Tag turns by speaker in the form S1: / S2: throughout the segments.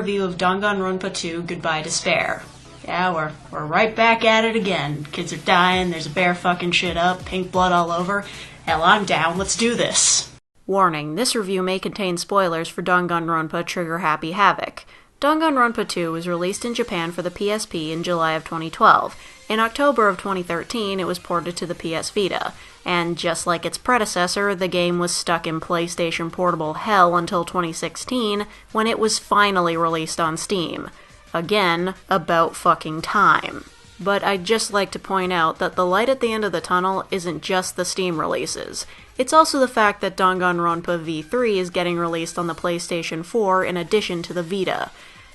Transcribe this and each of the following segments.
S1: review of Danganronpa 2 Goodbye Despair. Yeah, we're right back at it again. Kids are dying, there's a bear fucking shit up, pink blood all over. Hell, I'm down, let's do this! Warning, this review may contain spoilers for Danganronpa Trigger Happy Havoc. Danganronpa 2 was released in Japan for the PSP in July of 2012. In October of 2013, it was ported to the PS Vita, and just like its predecessor, the game was stuck in PlayStation Portable hell until 2016, when it was finally released on Steam. Again, about fucking time. But I'd just like to point out that the light at the end of the tunnel isn't just the Steam releases. It's also the fact that Danganronpa V3 is getting released on the PlayStation 4 in addition to the Vita.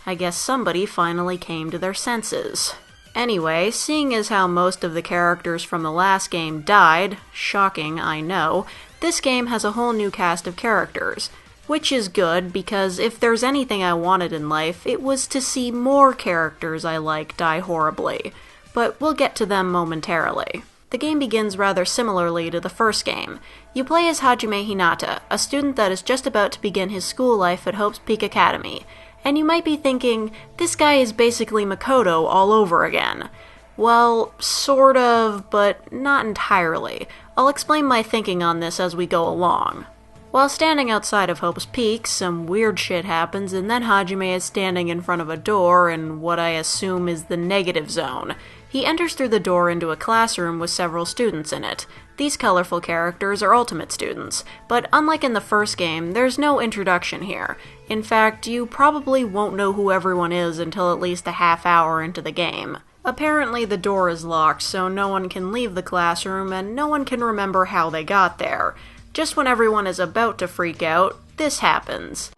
S1: I guess somebody finally came to their senses. Anyway, seeing as how most of the characters from the last game died, shocking, I know, this game has a whole new cast of characters. Which is good, because if there's anything I wanted in life, it was to see more characters I like die horribly. But we'll get to them momentarily. The game begins rather similarly to the first game. You play as Hajime Hinata, a student that is just about to begin his school life at Hope's Peak Academy. And you might be thinking, this guy is basically Makoto all over again. Well, sort of, but not entirely. I'll explain my thinking on this as we go along. While standing outside of Hope's Peak, some weird shit happens, and then Hajime is standing in front of a door in what I assume is the negative zone. He enters through the door into a classroom with several students in it. These colorful characters are Ultimate students, but unlike in the first game, there's no introduction here. In fact, you probably won't know who everyone is until at least a half hour into the game. Apparently the door is locked, so no one can leave the classroom, and no one can remember how they got there. Just when everyone is about to freak out, this happens.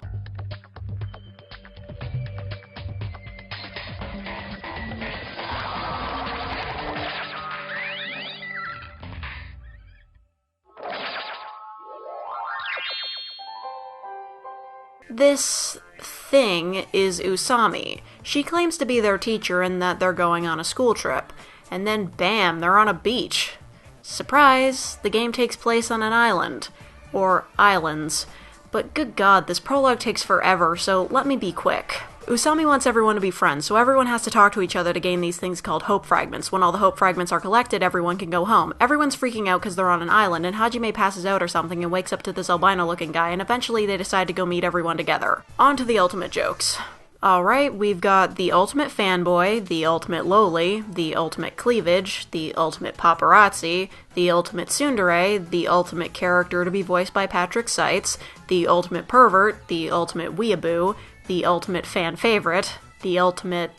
S1: This thing is Usami. She claims to be their teacher and that they're going on a school trip. And then bam, they're on a beach. Surprise! The game takes place on an island. Or islands. But good god, this prologue takes forever, so let me be quick. Usami wants everyone to be friends, so everyone has to talk to each other to gain these things called hope fragments. When all the hope fragments are collected, everyone can go home. Everyone's freaking out because they're on an island, and Hajime passes out or something and wakes up to this albino-looking guy, and eventually they decide to go meet everyone together. On to the ultimate jokes. Alright, we've got the ultimate fanboy, the ultimate loli, the ultimate cleavage, the ultimate paparazzi, the ultimate tsundere, the ultimate character to be voiced by Patrick Seitz, the ultimate pervert, the ultimate weeaboo, the ultimate fan favorite, the ultimate,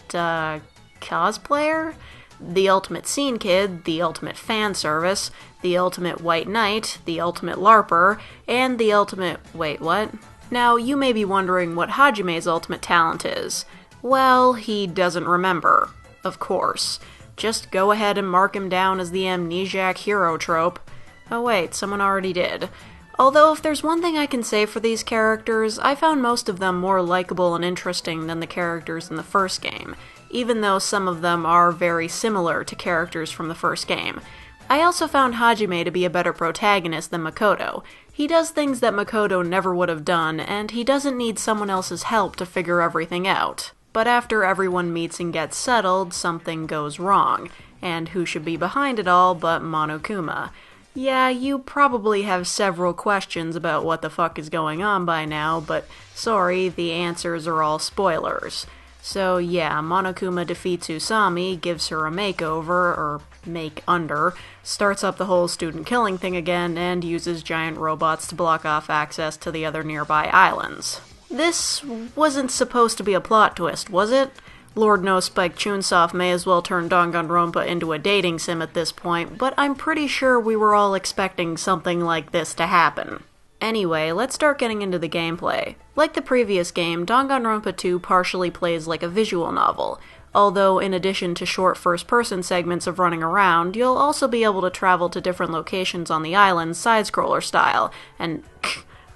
S1: cosplayer? The ultimate scene kid, the ultimate fan service, the ultimate white knight, the ultimate larper, and the ultimate... wait, what? Now, you may be wondering what Hajime's ultimate talent is. Well, he doesn't remember. Of course. Just go ahead and mark him down as the amnesiac hero trope. Oh wait, someone already did. Although if there's one thing I can say for these characters, I found most of them more likable and interesting than the characters in the first game, even though some of them are very similar to characters from the first game. I also found Hajime to be a better protagonist than Makoto. He does things that Makoto never would have done, and he doesn't need someone else's help to figure everything out. But after everyone meets and gets settled, something goes wrong. And who should be behind it all but Monokuma? Yeah, you probably have several questions about what the fuck is going on by now, but sorry, the answers are all spoilers. So yeah, Monokuma defeats Usami, gives her a makeover, or make-under, starts up the whole student killing thing again, and uses giant robots to block off access to the other nearby islands. This wasn't supposed to be a plot twist, was it? Lord knows Spike Chunsoft may as well turn Danganronpa into a dating sim at this point, but I'm pretty sure we were all expecting something like this to happen. Anyway, let's start getting into the gameplay. Like the previous game, Danganronpa 2 partially plays like a visual novel, although in addition to short first-person segments of running around, you'll also be able to travel to different locations on the island side-scroller style, and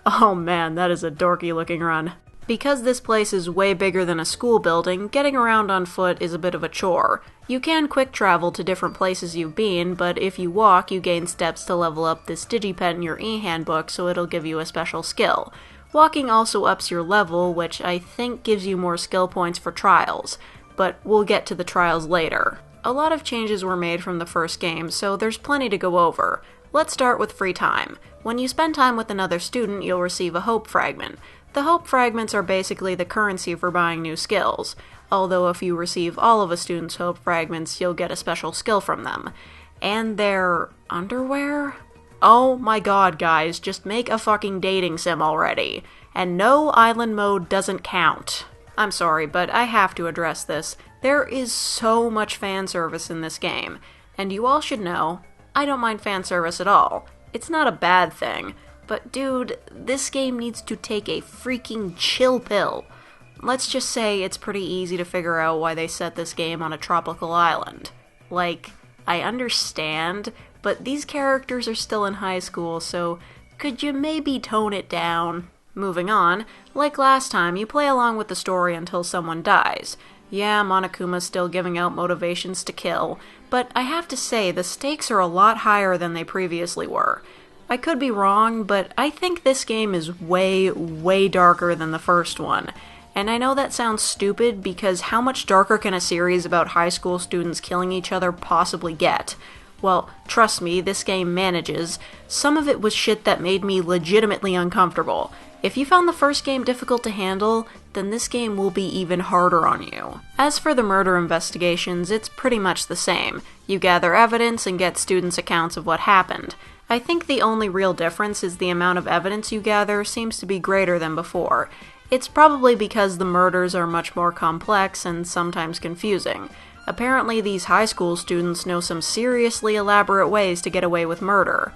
S1: oh man, that is a dorky-looking run. Because this place is way bigger than a school building, getting around on foot is a bit of a chore. You can quick travel to different places you've been, but if you walk, you gain steps to level up this digipet in your e-handbook, so it'll give you a special skill. Walking also ups your level, which I think gives you more skill points for trials, but we'll get to the trials later. A lot of changes were made from the first game, so there's plenty to go over. Let's start with free time. When you spend time with another student, you'll receive a hope fragment. The hope fragments are basically the currency for buying new skills, although if you receive all of a student's hope fragments, you'll get a special skill from them. And their underwear? Oh my god, guys, just make a fucking dating sim already. And no, island mode doesn't count. I'm sorry, but I have to address this. There is so much fan service in this game, and you all should know, I don't mind fan service at all. It's not a bad thing, but dude, this game needs to take a freaking chill pill. Let's just say it's pretty easy to figure out why they set this game on a tropical island. Like, I understand, but these characters are still in high school, so could you maybe tone it down? Moving on, like last time, you play along with the story until someone dies. Yeah, Monokuma's still giving out motivations to kill, but I have to say the stakes are a lot higher than they previously were. I could be wrong, but I think this game is way, way darker than the first one. And I know that sounds stupid, because how much darker can a series about high school students killing each other possibly get? Well, trust me, this game manages. Some of it was shit that made me legitimately uncomfortable. If you found the first game difficult to handle, then this game will be even harder on you. As for the murder investigations, it's pretty much the same. You gather evidence and get students' accounts of what happened. I think the only real difference is the amount of evidence you gather seems to be greater than before. It's probably because the murders are much more complex and sometimes confusing. Apparently these high school students know some seriously elaborate ways to get away with murder.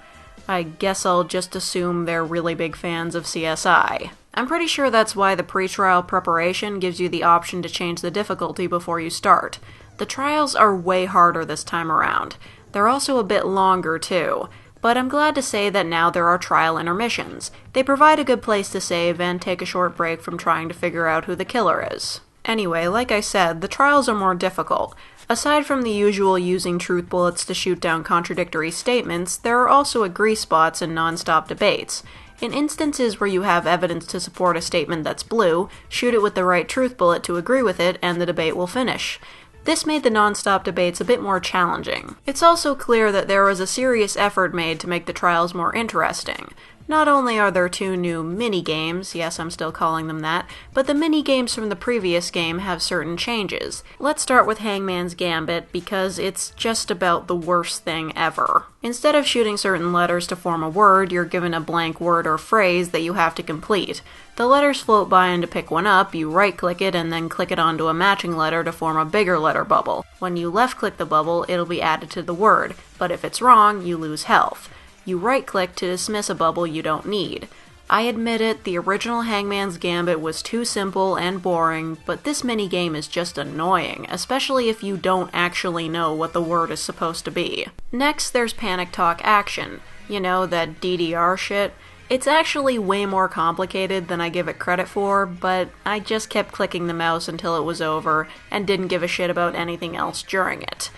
S1: I guess I'll just assume they're really big fans of CSI. I'm pretty sure that's why the pre-trial preparation gives you the option to change the difficulty before you start. The trials are way harder this time around. They're also a bit longer too, but I'm glad to say that now there are trial intermissions. They provide a good place to save and take a short break from trying to figure out who the killer is. Anyway, like I said, the trials are more difficult. Aside from the usual using truth bullets to shoot down contradictory statements, there are also agree spots and non-stop debates. In instances where you have evidence to support a statement that's blue, shoot it with the right truth bullet to agree with it, and the debate will finish. This made the non-stop debates a bit more challenging. It's also clear that there was a serious effort made to make the trials more interesting. Not only are there 2 new mini-games, yes, I'm still calling them that, but the mini-games from the previous game have certain changes. Let's start with Hangman's Gambit, because it's just about the worst thing ever. Instead of shooting certain letters to form a word, you're given a blank word or phrase that you have to complete. The letters float by, and to pick one up, you right-click it and then click it onto a matching letter to form a bigger letter bubble. When you left-click the bubble, it'll be added to the word, but if it's wrong, you lose health. You right-click to dismiss a bubble you don't need. I admit it, the original Hangman's Gambit was too simple and boring, but this minigame is just annoying, especially if you don't actually know what the word is supposed to be. Next, there's Panic Talk Action. You know, that DDR shit? It's actually way more complicated than I give it credit for, but I just kept clicking the mouse until it was over, and didn't give a shit about anything else during it.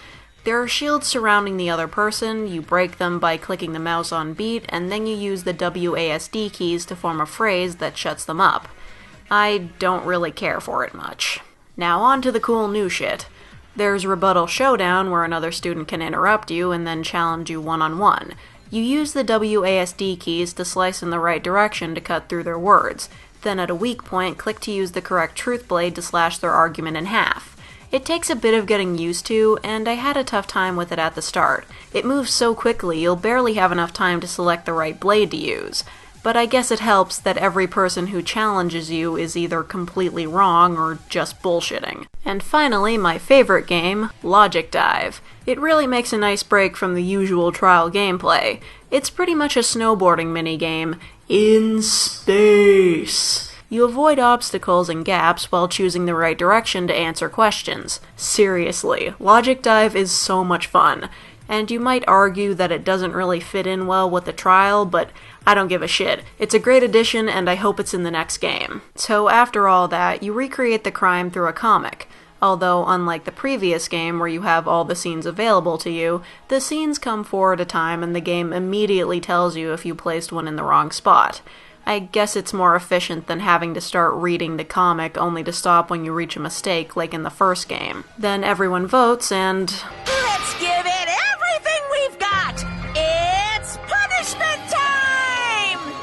S1: There are shields surrounding the other person, you break them by clicking the mouse on beat, and then you use the WASD keys to form a phrase that shuts them up. I don't really care for it much. Now on to the cool new shit. There's Rebuttal Showdown, where another student can interrupt you and then challenge you one-on-one. You use the WASD keys to slice in the right direction to cut through their words. Then at a weak point, click to use the correct truth blade to slash their argument in half. It takes a bit of getting used to, and I had a tough time with it at the start. It moves so quickly you'll barely have enough time to select the right blade to use. But I guess it helps that every person who challenges you is either completely wrong or just bullshitting. And finally, my favorite game, Logic Dive. It really makes a nice break from the usual trial gameplay. It's pretty much a snowboarding minigame in space. You avoid obstacles and gaps while choosing the right direction to answer questions. Seriously, Logic Dive is so much fun. And you might argue that it doesn't really fit in well with the trial, but I don't give a shit. It's a great addition, and I hope it's in the next game. So after all that, you recreate the crime through a comic. Although, unlike the previous game where you have all the scenes available to you, the scenes come 4 at a time and the game immediately tells you if you placed one in the wrong spot. I guess it's more efficient than having to start reading the comic only to stop when you reach a mistake, like in the first game. Then everyone votes and...
S2: Let's give it everything we've got! It's punishment time!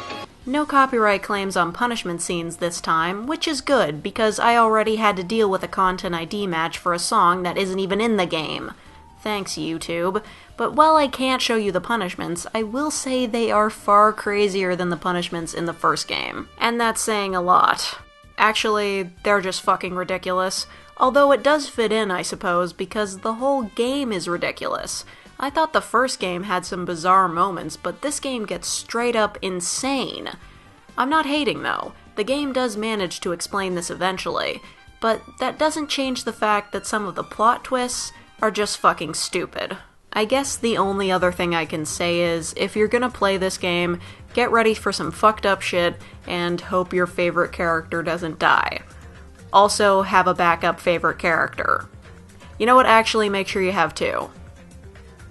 S1: No copyright claims on punishment scenes this time, which is good, because I already had to deal with a Content ID match for a song that isn't even in the game. Thanks, YouTube. But while I can't show you the punishments, I will say they are far crazier than the punishments in the first game. And that's saying a lot. Actually, they're just fucking ridiculous. Although it does fit in, I suppose, because the whole game is ridiculous. I thought the first game had some bizarre moments, but this game gets straight up insane. I'm not hating, though. The game does manage to explain this eventually, but that doesn't change the fact that some of the plot twists are just fucking stupid. I guess the only other thing I can say is, if you're gonna play this game, get ready for some fucked up shit, and hope your favorite character doesn't die. Also, have a backup favorite character. You know what, actually make sure you have 2.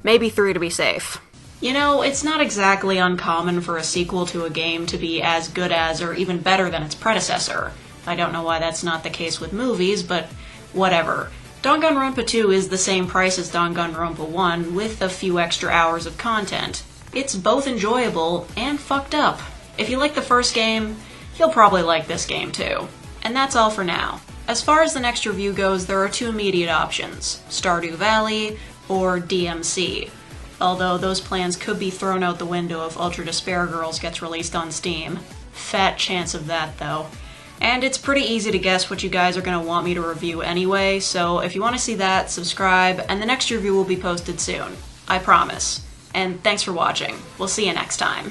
S1: Maybe 3 to be safe. You know, it's not exactly uncommon for a sequel to a game to be as good as or even better than its predecessor. I don't know why that's not the case with movies, but whatever. Danganronpa 2 is the same price as Danganronpa 1, with a few extra hours of content. It's both enjoyable and fucked up. If you like the first game, you'll probably like this game too. And that's all for now. As far as the next review goes, there are 2 immediate options, Stardew Valley or DMC. Although those plans could be thrown out the window if Ultra Despair Girls gets released on Steam. Fat chance of that, though. And it's pretty easy to guess what you guys are going to want me to review anyway, so if you want to see that, subscribe, and the next review will be posted soon. I promise. And thanks for watching. We'll see you next time.